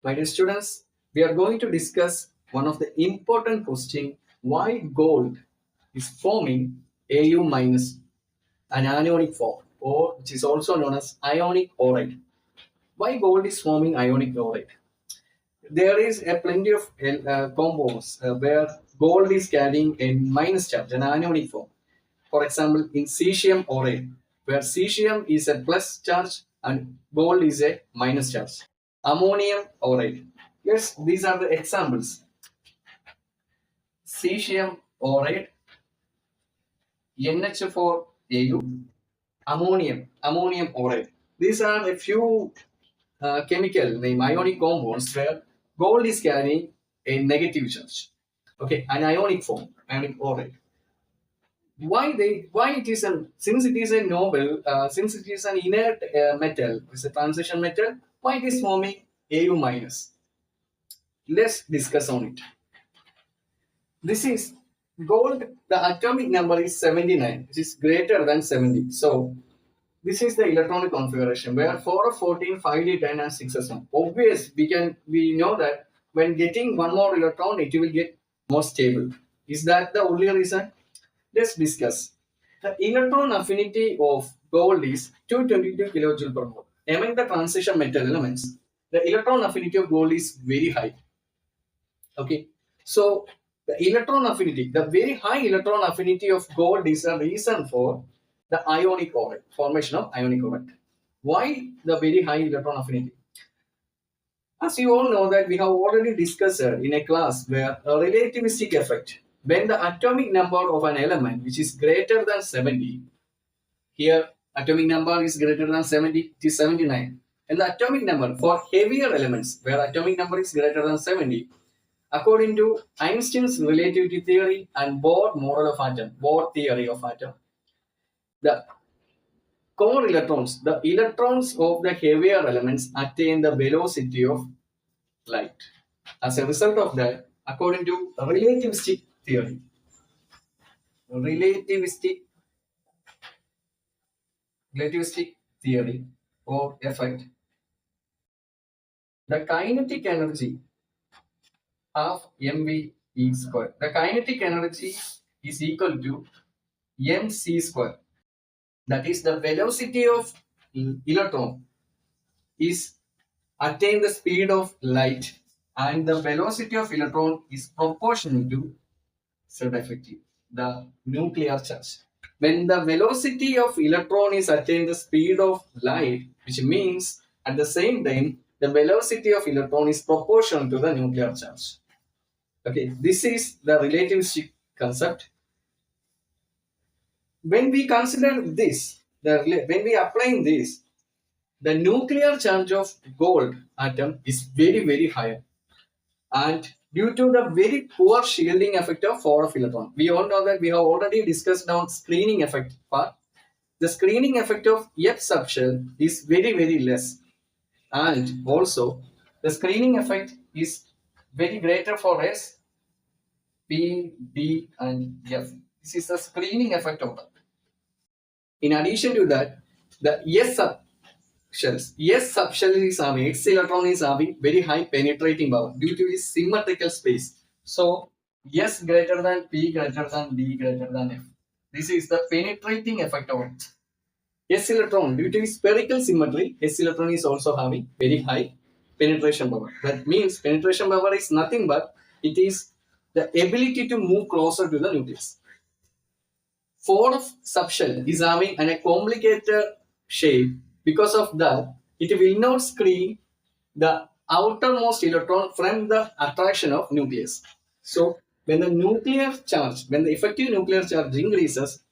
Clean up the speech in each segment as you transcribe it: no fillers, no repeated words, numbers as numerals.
My dear students, we are going to discuss one of the important question: why gold is forming Au minus, an anionic form, or which is also known as ionic oride. Why gold is forming ionic oride? There is a plenty of compounds where gold is carrying a minus charge, an anionic form. For example, in cesium oride, where cesium is a plus charge and gold is a minus charge. Ammonium oride. Yes, these are the examples. Cesium oride, NH4Au, ammonium oride. These are a few chemical name ionic compounds where gold is carrying a negative charge. Okay, an ionic form, ionic oride. Why it is a since it is a noble since it is an inert metal, it's a transition metal. Why it is forming Au minus? Let's discuss on it. This is gold. The atomic number is 79, which is greater than 70. So this is the electronic configuration where 4 of 14, 5d10 and 6s1. Obvious, we know that when getting one more electron, it will get more stable. Is that the only reason? Let's discuss. The electron affinity of gold is 222 kilojoule per mole. Among the transition metal elements, the electron affinity of gold is very high. Okay, so the electron affinity, the very high electron affinity of gold is a reason for the ionic oride, formation of ionic oride. Why the very high electron affinity? As you all know that we have already discussed in a class where a relativistic effect, when the atomic number of an element which is greater than 70, here atomic number is greater than 70, it is 79. And the atomic number for heavier elements where atomic number is greater than 70, according to Einstein's relativity theory and Bohr model of atom, Bohr theory of atom, the core electrons, the electrons of the heavier elements attain the velocity of light. As a result of that, according to relativistic theory, relativistic relativistic theory or effect, the kinetic energy of mv e square. The kinetic energy is equal to mc square. That is the velocity of electron is attain the speed of light, and the velocity of electron is proportional to Z effective, the nuclear charge. When the velocity of electron is attain the speed of light, which means at the same time the velocity of electron is proportional to the nuclear charge. Okay, this is the relativistic concept. When we consider this, when we apply this, the nuclear charge of gold atom is very high, and due to the very poor shielding effect of 4 of electron, we all know that we have already discussed on screening effect part. The screening effect of F subshell is very less, and also the screening effect is very greater for S, P, D, and F. This is the screening effect of that. In addition to that, the S subshells. S subshell is having, X electron is having very high penetrating power due to its symmetrical space. So S greater than P greater than D greater than F. This is the penetrating effect of it. S electron, due to its spherical symmetry, S electron is also having very high penetration power. That means penetration power is nothing but it is the ability to move closer to the nucleus. 4 of subshell is having a complicated shape. Because of that, it will not screen the outermost electron from the attraction of nucleus. So when the nuclear charge, when the effective nuclear charge increases,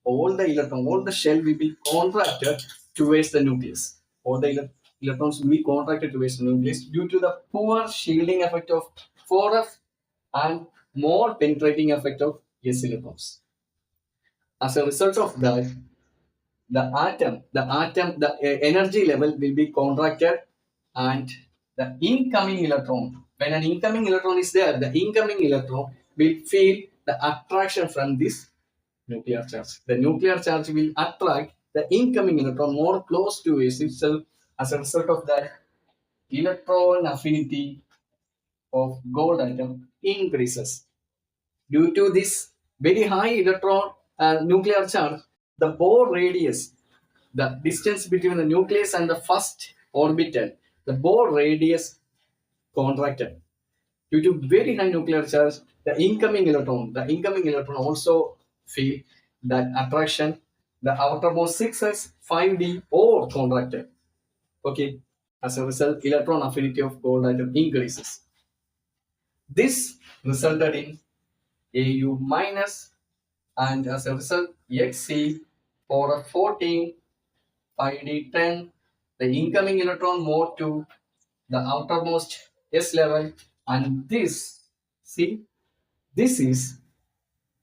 all the shell will be contracted towards the nucleus. All the electrons will be contracted towards the nucleus due to the poor shielding effect of 4f and more penetrating effect of s electrons. As a result of that, the energy level will be contracted, and the incoming electron, when an incoming electron is there, the incoming electron will feel the attraction from this nuclear charge. The nuclear charge will attract the incoming electron more close to itself. As a result of that, electron affinity of gold atom increases. Due to this very high electron nuclear charge, the Bohr radius, the distance between the nucleus and the first orbital, the Bohr radius contracted. Due to very high nuclear charge, the incoming electron also feel that attraction, the outermost 6s, 5d or contracted. Okay, as a result, electron affinity of gold atom increases. This resulted in Au minus, and as a result, Xc for a 14, 5d10, the incoming electron moved to the outermost s level, and this is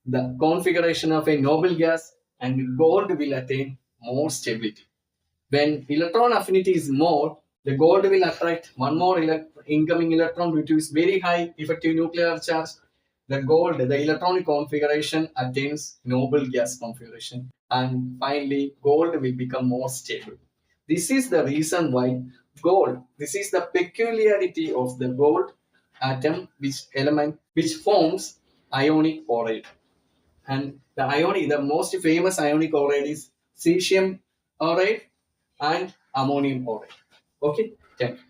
the configuration of a noble gas, and gold will attain more stability. When electron affinity is more, the gold will attract one more incoming electron due to its very high effective nuclear charge. The electronic configuration attains noble gas configuration, and finally gold will become more stable. This is the reason why this is the peculiarity of the gold atom, which forms ionic oride. And the most famous ionic oride is cesium oride and ammonium oride. Okay, thank you.